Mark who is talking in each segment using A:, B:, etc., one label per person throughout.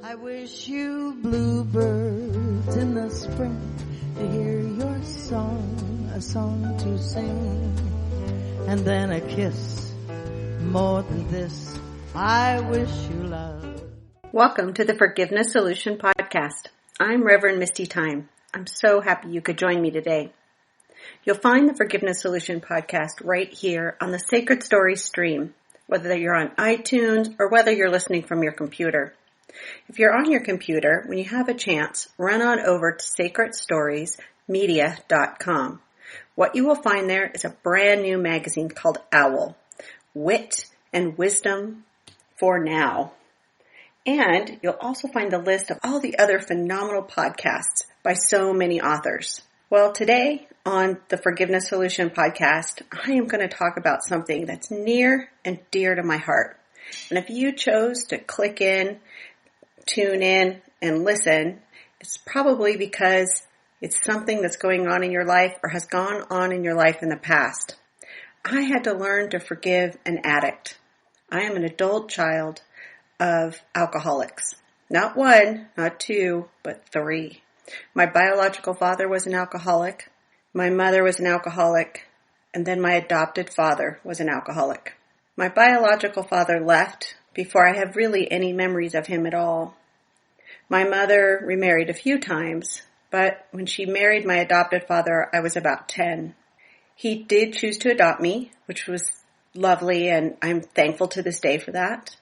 A: I wish you bluebirds in the spring to hear your song, a song to sing, and then a kiss. More than this, I wish you love.
B: Welcome to the Forgiveness Solution Podcast. I'm Reverend Misty Tyme. I'm so happy you could join me today. You'll find the Forgiveness Solution Podcast right here on the Sacred Stories stream, whether you're on iTunes or whether you're listening from your computer. If you're on your computer, when you have a chance, run on over to sacredstoriesmedia.com. What you will find there is a brand new magazine called Owl, Wit and Wisdom for Now. And you'll also find the list of all the other phenomenal podcasts by so many authors. Well, today on the Forgiveness Solution Podcast, I am going to talk about something that's near and dear to my heart. And if you chose to click in, tune in, and listen, it's probably because it's something that's going on in your life or has gone on in your life in the past. I had to learn to forgive an addict. I am an adult child of alcoholics. Not one, not two, but three. My biological father was an alcoholic. My mother was an alcoholic. And then my adopted father was an alcoholic. My biological father left before I have really any memories of him at all. My mother remarried a few times, but when she married my adopted father, I was about 10. He did choose to adopt me, which was lovely, and I'm thankful to this day for that.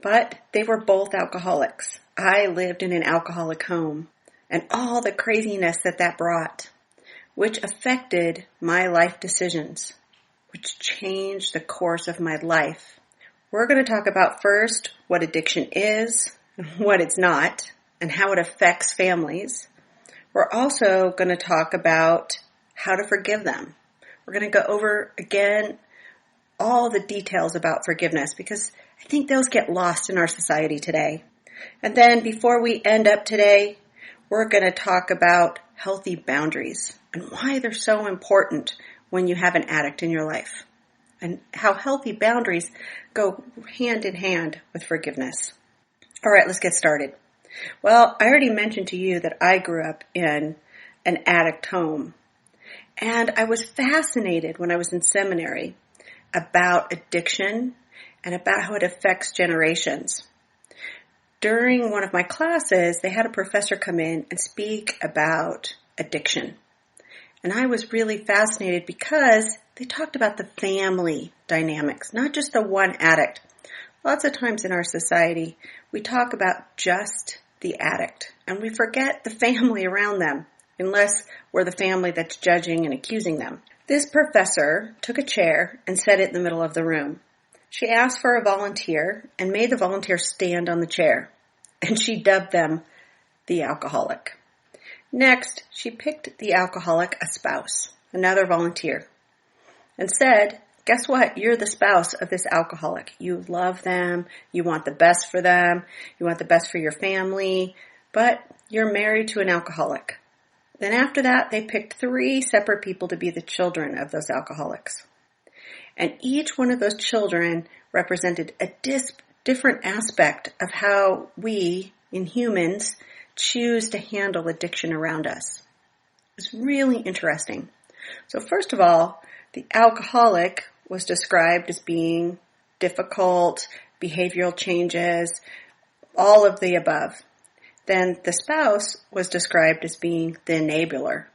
B: But they were both alcoholics. I lived in an alcoholic home, and all the craziness that brought, which affected my life decisions, which changed the course of my life. We're going to talk about first what addiction is, what it's not, and how it affects families. We're also going to talk about how to forgive them. We're going to go over again all the details about forgiveness because I think those get lost in our society today. And then before we end up today, we're going to talk about healthy boundaries and why they're so important when you have an addict in your life and how healthy boundaries go hand in hand with forgiveness. All right, let's get started. Well, I already mentioned to you that I grew up in an addict home, and I was fascinated when I was in seminary about addiction and about how it affects generations. During one of my classes, they had a professor come in and speak about addiction. And I was really fascinated because they talked about the family dynamics, not just the one addict. Lots of times in our society, we talk about just the addict, and we forget the family around them, unless we're the family that's judging and accusing them. This professor took a chair and set it in the middle of the room. She asked for a volunteer and made the volunteer stand on the chair, and she dubbed them the alcoholic. Next, she picked the alcoholic a spouse, another volunteer, and said, guess what? You're the spouse of this alcoholic. You love them. You want the best for them. You want the best for your family. But you're married to an alcoholic. Then after that, they picked 3 separate people to be the children of those alcoholics. And each one of those children represented a different aspect of how we, in humans, choose to handle addiction around us. It's really interesting. So first of all, the alcoholic was described as being difficult, behavioral changes, all of the above. Then the spouse was described as being the enabler,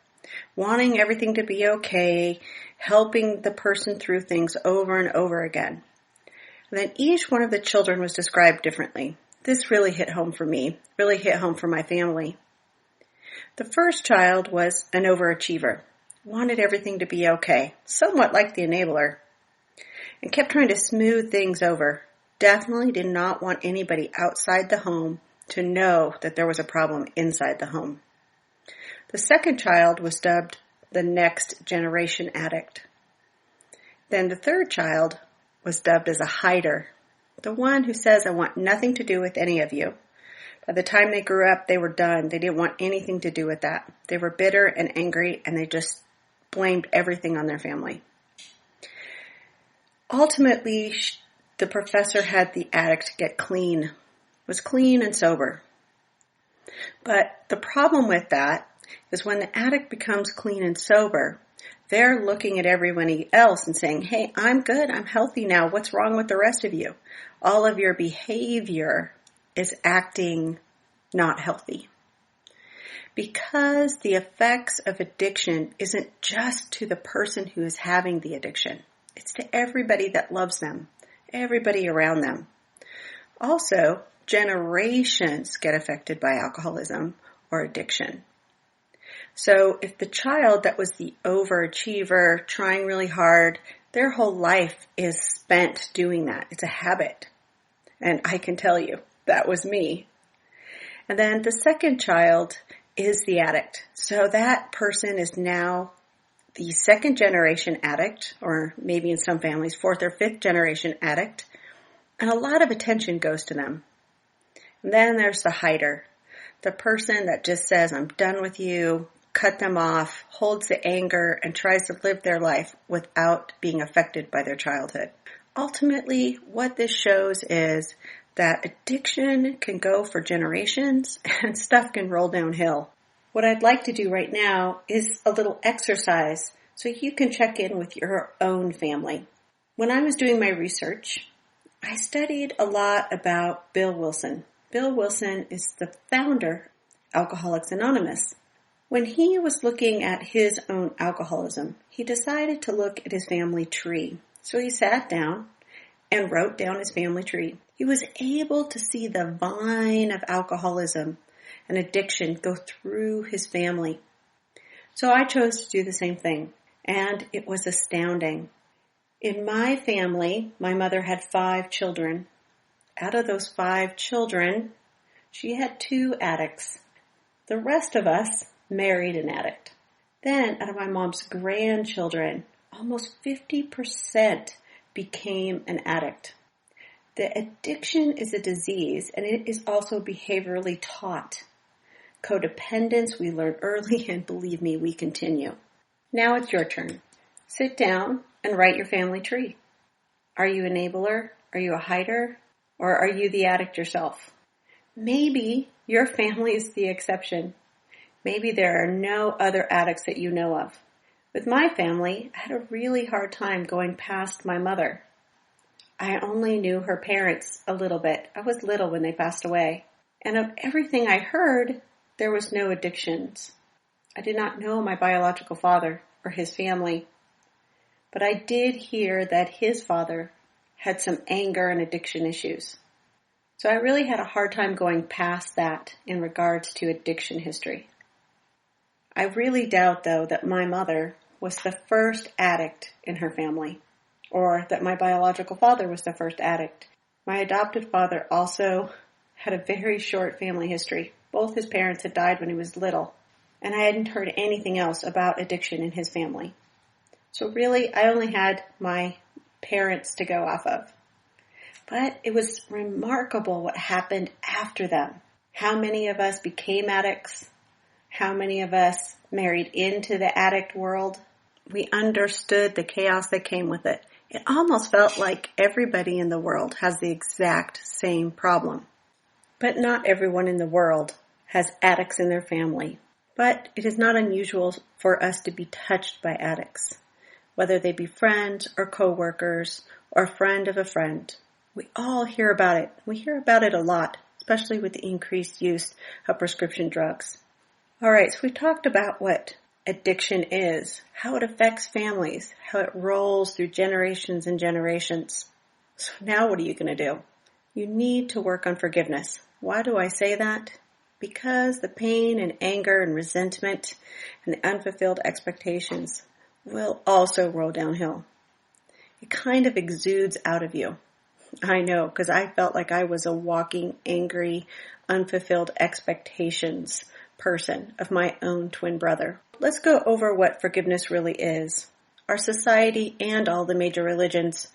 B: wanting everything to be okay, helping the person through things over and over again. And then each one of the children was described differently. This really hit home for me, really hit home for my family. The first child was an overachiever, wanted everything to be okay, somewhat like the enabler, and kept trying to smooth things over. Definitely did not want anybody outside the home to know that there was a problem inside the home. The second child was dubbed the next generation addict. Then the third child was dubbed as a hider, the one who says, I want nothing to do with any of you. By the time they grew up, they were done. They didn't want anything to do with that. They were bitter and angry, and they just blamed everything on their family. Ultimately, the professor had the addict get clean was clean and sober. But the problem with that is when the addict becomes clean and sober, they're looking at everybody else and saying, hey, I'm good, I'm healthy now. What's wrong with the rest of you? All of your behavior is acting not healthy. Because the effects of addiction isn't just to the person who is having the addiction. It's to everybody that loves them, everybody around them. Also, generations get affected by alcoholism or addiction. So if the child that was the overachiever, trying really hard, their whole life is spent doing that. It's a habit. And I can tell you, that was me. And then the second child is the addict. So that person is now the second generation addict, or maybe in some families, fourth or fifth generation addict. And a lot of attention goes to them. And then there's the hider, the person that just says, I'm done with you, cut them off, holds the anger, and tries to live their life without being affected by their childhood. Ultimately, what this shows is that addiction can go for generations and stuff can roll downhill. What I'd like to do right now is a little exercise so you can check in with your own family. When I was doing my research, I studied a lot about Bill Wilson. Bill Wilson is the founder of Alcoholics Anonymous. When he was looking at his own alcoholism, he decided to look at his family tree. So he sat down and wrote down his family tree. He was able to see the vine of alcoholism and addiction go through his family. So I chose to do the same thing, and it was astounding. In my family, my mother had 5 children. Out of those 5 children, she had 2 addicts. The rest of us married an addict. Then, out of my mom's grandchildren, almost 50% became an addict. The addiction is a disease, and it is also behaviorally taught. Codependence we learn early, and believe me, we continue. Now it's your turn. Sit down and write your family tree. Are you an enabler? Are you a hider? Or are you the addict yourself? Maybe your family is the exception. Maybe there are no other addicts that you know of. With my family, I had a really hard time going past my mother. I only knew her parents a little bit. I was little when they passed away. And of everything I heard, there was no addictions. I did not know my biological father or his family. But I did hear that his father had some anger and addiction issues. So I really had a hard time going past that in regards to addiction history. I really doubt, though, that my mother was the first addict in her family, or that my biological father was the first addict. My adopted father also had a very short family history. Both his parents had died when he was little, and I hadn't heard anything else about addiction in his family. So really, I only had my parents to go off of. But it was remarkable what happened after them. How many of us became addicts? How many of us married into the addict world? We understood the chaos that came with it. It almost felt like everybody in the world has the exact same problem. But not everyone in the world has addicts in their family. But it is not unusual for us to be touched by addicts, whether they be friends or co-workers or a friend of a friend. We all hear about it. We hear about it a lot, especially with the increased use of prescription drugs. All right, so we talked about what addiction is, how it affects families, how it rolls through generations and generations. So now what are you going to do? You need to work on forgiveness. Why do I say that? Because the pain and anger and resentment and the unfulfilled expectations will also roll downhill. It kind of exudes out of you. I know, because I felt like I was a walking, angry, unfulfilled expectations person of my own twin brother. Let's go over what forgiveness really is. Our society and all the major religions,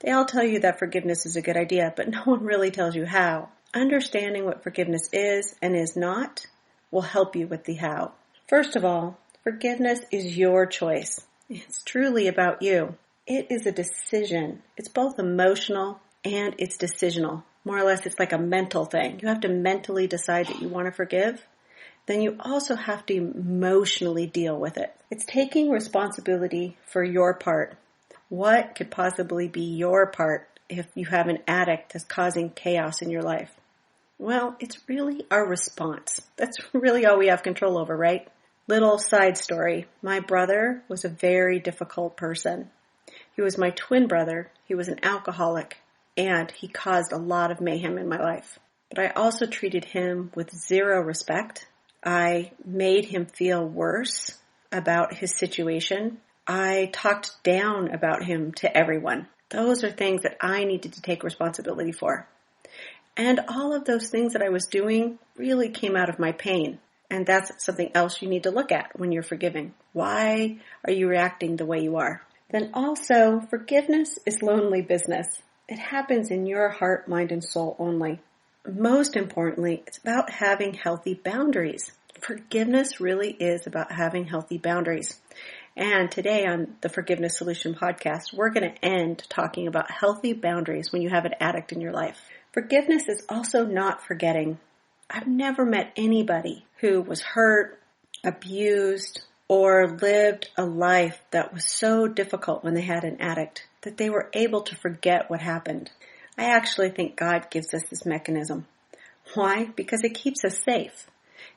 B: they all tell you that forgiveness is a good idea, but no one really tells you how. Understanding what forgiveness is and is not will help you with the how. First of all, forgiveness is your choice. It's truly about you. It is a decision. It's both emotional and it's decisional. more or less it's like a mental thing. You have to mentally decide that you want to forgive. Then you also have to emotionally deal with it. It's taking responsibility for your part. What could possibly be your part if you have an addict that's causing chaos in your life? Well, it's really our response. That's really all we have control over, right? Little side story. My brother was a very difficult person. He was my twin brother. He was an alcoholic, and he caused a lot of mayhem in my life. But I also treated him with zero respect. I made him feel worse about his situation. I talked down about him to everyone. Those are things that I needed to take responsibility for. And all of those things that I was doing really came out of my pain. And that's something else you need to look at when you're forgiving. Why are you reacting the way you are? Then also, forgiveness is lonely business. It happens in your heart, mind, and soul only. Most importantly, it's about having healthy boundaries. Forgiveness really is about having healthy boundaries. And today on the Forgiveness Solution podcast, we're going to end talking about healthy boundaries when you have an addict in your life. Forgiveness is also not forgetting. I've never met anybody who was hurt, abused, or lived a life that was so difficult when they had an addict that they were able to forget what happened. I actually think God gives us this mechanism. Why? Because it keeps us safe.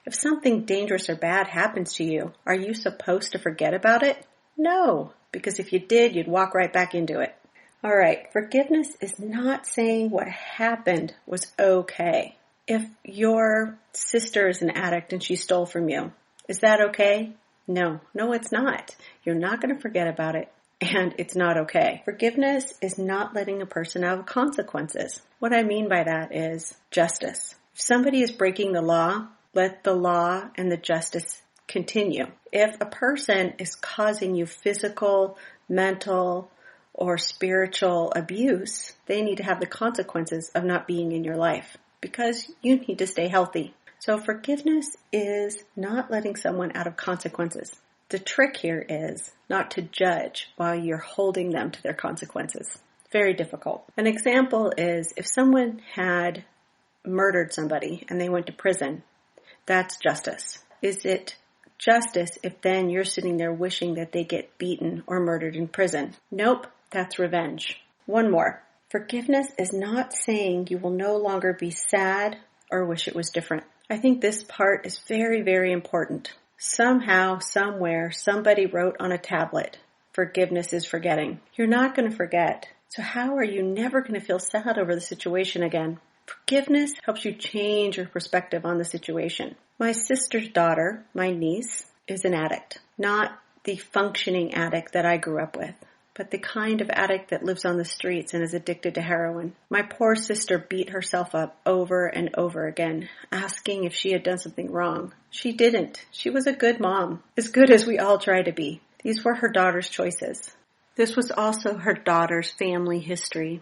B: If something dangerous or bad happens to you, are you supposed to forget about it? No, because if you did, you'd walk right back into it. All right, forgiveness is not saying what happened was okay. If your sister is an addict and she stole from you, is that okay? No, it's not. You're not going to forget about it, and it's not okay. Forgiveness is not letting a person have consequences. What I mean by that is justice. If somebody is breaking the law, let the law and the justice continue. If a person is causing you physical, mental, or spiritual abuse, they need to have the consequences of not being in your life because you need to stay healthy. So forgiveness is not letting someone out of consequences. The trick here is not to judge while you're holding them to their consequences. Very difficult. An example is if someone had murdered somebody and they went to prison, that's justice. Is it justice if then you're sitting there wishing that they get beaten or murdered in prison? Nope, that's revenge. One more. Forgiveness is not saying you will no longer be sad or wish it was different. I think this part is very, very important. Somehow, somewhere, somebody wrote on a tablet, forgiveness is forgetting. You're not going to forget. So how are you never going to feel sad over the situation again? Forgiveness helps you change your perspective on the situation. My sister's daughter, my niece, is an addict. Not the functioning addict that I grew up with, but the kind of addict that lives on the streets and is addicted to heroin. My poor sister beat herself up over and over again, asking if she had done something wrong. She didn't. She was a good mom, as good as we all try to be. These were her daughter's choices. This was also her daughter's family history.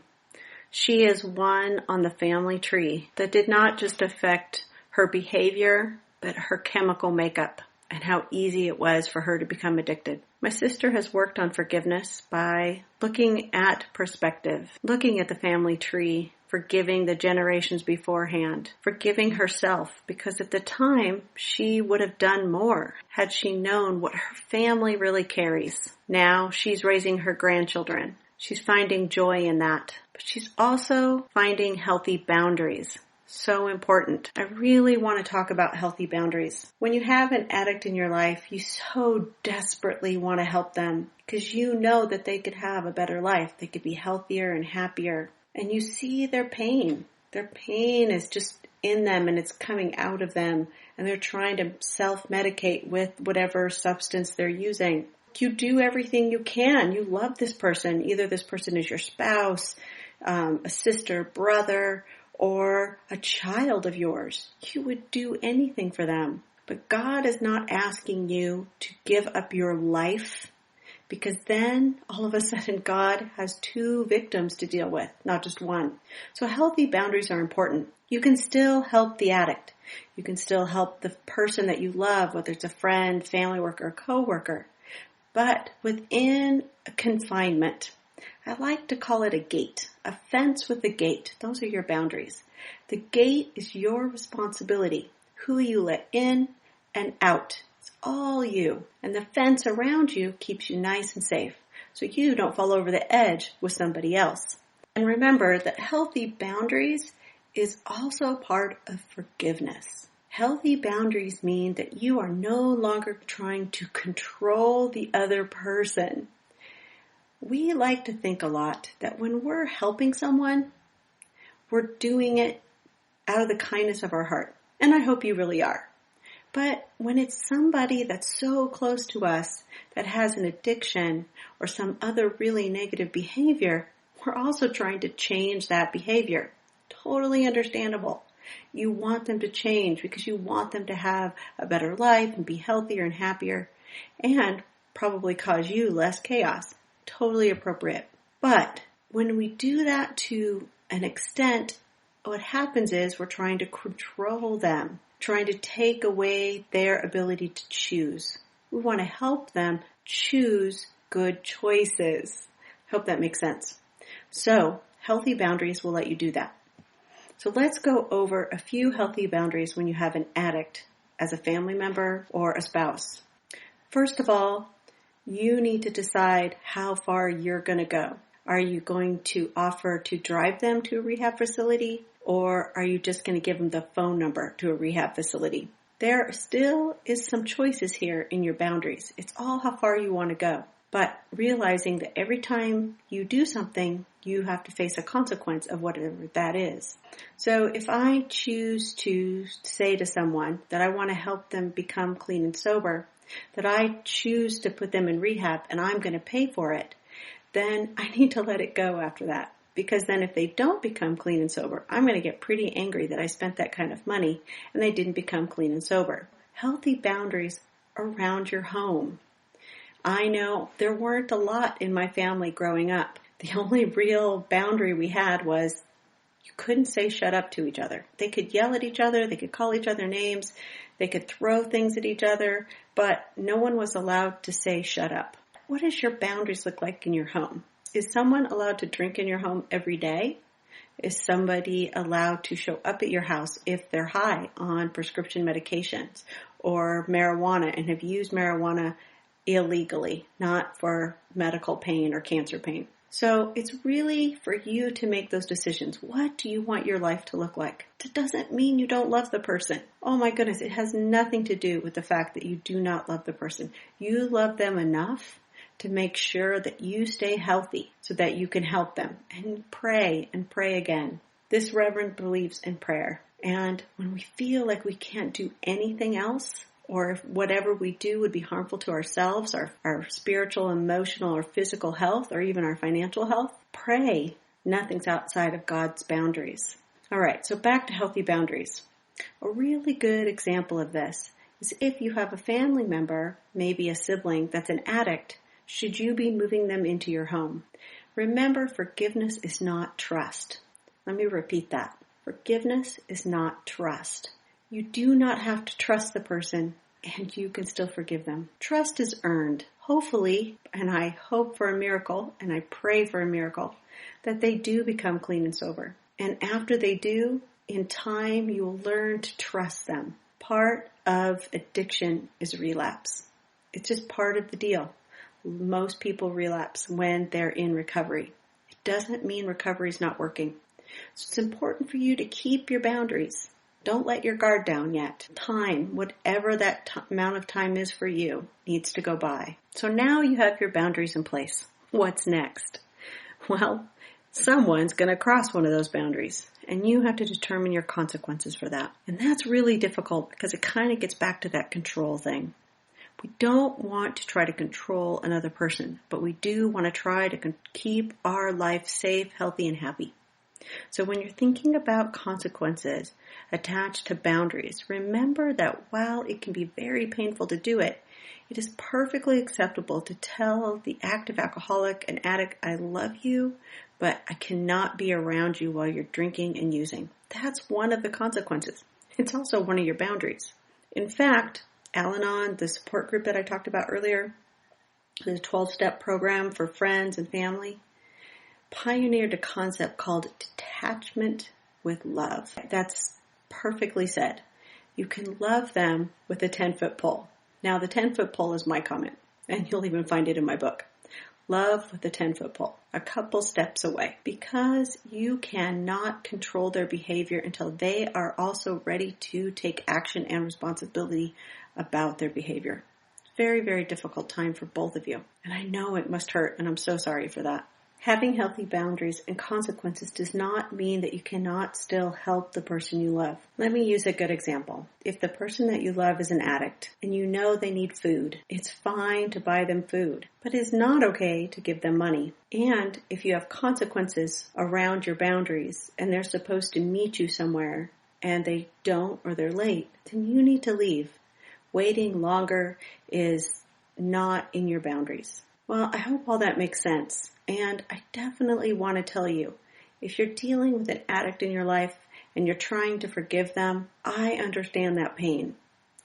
B: She is one on the family tree that did not just affect her behavior, but her chemical makeup and how easy it was for her to become addicted. My sister has worked on forgiveness by looking at perspective, looking at the family tree, forgiving the generations beforehand, forgiving herself, because at the time she would have done more had she known what her family really carries. Now she's raising her grandchildren. She's finding joy in that, but she's also finding healthy boundaries. So important. I really want to talk about healthy boundaries. When you have an addict in your life, you so desperately want to help them because you know that they could have a better life. They could be healthier and happier. And you see their pain. Their pain is just in them and it's coming out of them. And they're trying to self-medicate with whatever substance they're using. You do everything you can. You love this person. Either this person is your spouse, a sister, brother, or a child of yours. You would do anything for them. But God is not asking you to give up your life because then all of a sudden God has two victims to deal with, not just one. So healthy boundaries are important. You can still help the addict. You can still help the person that you love, whether it's a friend, family worker, or coworker. But within a confinement, I like to call it a gate, a fence with a gate. Those are your boundaries. The gate is your responsibility, who you let in and out. It's all you. And the fence around you keeps you nice and safe, so you don't fall over the edge with somebody else. And remember that healthy boundaries is also part of forgiveness. Healthy boundaries mean that you are no longer trying to control the other person. We like to think a lot that when we're helping someone, we're doing it out of the kindness of our heart. And I hope you really are. But when it's somebody that's so close to us that has an addiction or some other really negative behavior, we're also trying to change that behavior. Totally understandable. You want them to change because you want them to have a better life and be healthier and happier and probably cause you less chaos. Totally appropriate. But when we do that to an extent, what happens is we're trying to control them, trying to take away their ability to choose. We want to help them choose good choices. Hope that makes sense. So, healthy boundaries will let you do that. So let's go over a few healthy boundaries when you have an addict as a family member or a spouse. First of all, you need to decide how far you're going to go. Are you going to offer to drive them to a rehab facility, or are you just going to give them the phone number to a rehab facility? There still is some choices here in your boundaries. It's all how far you want to go. But realizing that every time you do something, you have to face a consequence of whatever that is. So if I choose to say to someone that I want to help them become clean and sober, that I choose to put them in rehab and I'm going to pay for it, then I need to let it go after that. Because then if they don't become clean and sober, I'm going to get pretty angry that I spent that kind of money and they didn't become clean and sober. Healthy boundaries around your home. I know there weren't a lot in my family growing up. The only real boundary we had was you couldn't say shut up to each other. They could yell at each other, they could call each other names, they could throw things at each other, but no one was allowed to say shut up. What does your boundaries look like in your home? Is someone allowed to drink in your home every day? Is somebody allowed to show up at your house if they're high on prescription medications or marijuana and have used marijuana illegally, not for medical pain or cancer pain? So it's really for you to make those decisions. What do you want your life to look like? It doesn't mean you don't love the person. Oh my goodness, it has nothing to do with the fact that you do not love the person. You love them enough to make sure that you stay healthy so that you can help them. And pray again. This reverend believes in prayer. And when we feel like we can't do anything else, or if whatever we do would be harmful to ourselves, our spiritual, emotional, or physical health, or even our financial health, pray. Nothing's outside of God's boundaries. All right, so back to healthy boundaries. A really good example of this is if you have a family member, maybe a sibling, that's an addict, should you be moving them into your home? Remember, forgiveness is not trust. Let me repeat that. Forgiveness is not trust. You do not have to trust the person, and you can still forgive them. Trust is earned. Hopefully, and I hope for a miracle, and I pray for a miracle, that they do become clean and sober. And after they do, in time, you will learn to trust them. Part of addiction is relapse. It's just part of the deal. Most people relapse when they're in recovery. It doesn't mean recovery is not working. So it's important for you to keep your boundaries. Don't let your guard down yet. Time, whatever that amount of time is for you, needs to go by. So now you have your boundaries in place. What's next? Well, someone's going to cross one of those boundaries, and you have to determine your consequences for that. And that's really difficult because it kind of gets back to that control thing. We don't want to try to control another person, but we do want to try to keep our life safe, healthy, and happy. So when you're thinking about consequences attached to boundaries, remember that while it can be very painful to do it, it is perfectly acceptable to tell the active alcoholic and addict, I love you, but I cannot be around you while you're drinking and using. That's one of the consequences. It's also one of your boundaries. In fact, Al-Anon, the support group that I talked about earlier, the 12-step program for friends and family, pioneered a concept called detachment with love. That's perfectly said. You can love them with a 10-foot pole. Now, the 10-foot pole is my comment, and you'll even find it in my book. Love with a 10-foot pole, a couple steps away, because you cannot control their behavior until they are also ready to take action and responsibility about their behavior. Very, very difficult time for both of you. And I know it must hurt, and I'm so sorry for that. Having healthy boundaries and consequences does not mean that you cannot still help the person you love. Let me use a good example. If the person that you love is an addict and you know they need food, it's fine to buy them food, but it's not okay to give them money. And if you have consequences around your boundaries and they're supposed to meet you somewhere and they don't or they're late, then you need to leave. Waiting longer is not in your boundaries. Well, I hope all that makes sense. And I definitely want to tell you, if you're dealing with an addict in your life and you're trying to forgive them, I understand that pain.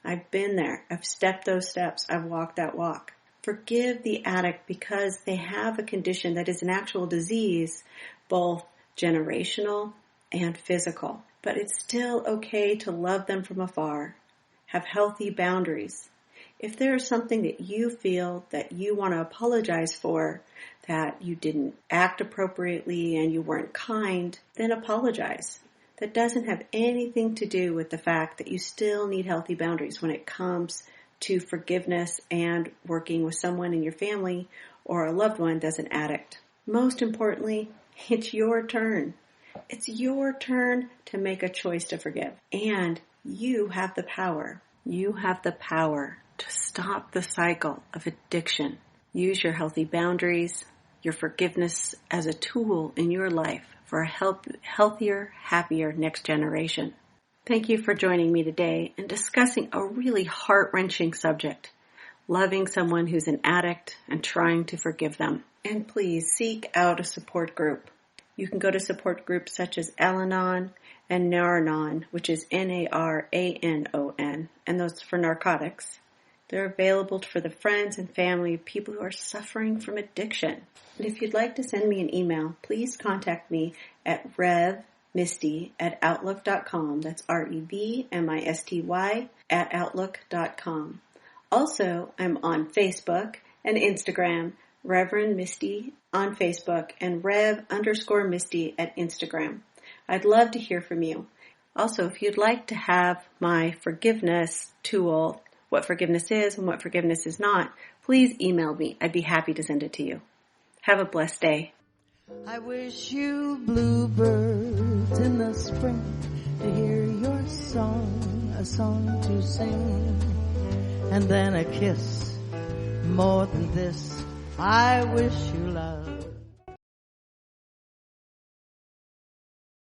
B: I've been there. I've stepped those steps. I've walked that walk. Forgive the addict because they have a condition that is an actual disease, both generational and physical. But it's still okay to love them from afar. Have healthy boundaries. If there is something that you feel that you want to apologize for, that you didn't act appropriately and you weren't kind, then apologize. That doesn't have anything to do with the fact that you still need healthy boundaries when it comes to forgiveness and working with someone in your family or a loved one that's an addict. Most importantly, it's your turn. It's your turn to make a choice to forgive. And you have the power. You have the power to stop the cycle of addiction. Use your healthy boundaries, your forgiveness as a tool in your life for a healthier, happier next generation. Thank you for joining me today and discussing a really heart-wrenching subject, loving someone who's an addict and trying to forgive them. And please seek out a support group. You can go to support groups such as Al-Anon and Nar-Anon, which is N-A-R-A-N-O-N, and those for narcotics. They're available for the friends and family of people who are suffering from addiction. And if you'd like to send me an email, please contact me at revmisty@outlook.com. That's REVMISTY @outlook.com. Also, I'm on Facebook and Instagram, Reverend Misty on Facebook and Rev_Misty at Instagram. I'd love to hear from you. Also, if you'd like to have my forgiveness tool, what forgiveness is and what forgiveness is not, please email me. I'd be happy to send it to you. Have a blessed day.
A: I wish you bluebirds in the spring to hear your song, a song to sing, and then a kiss. More than this, I wish you love.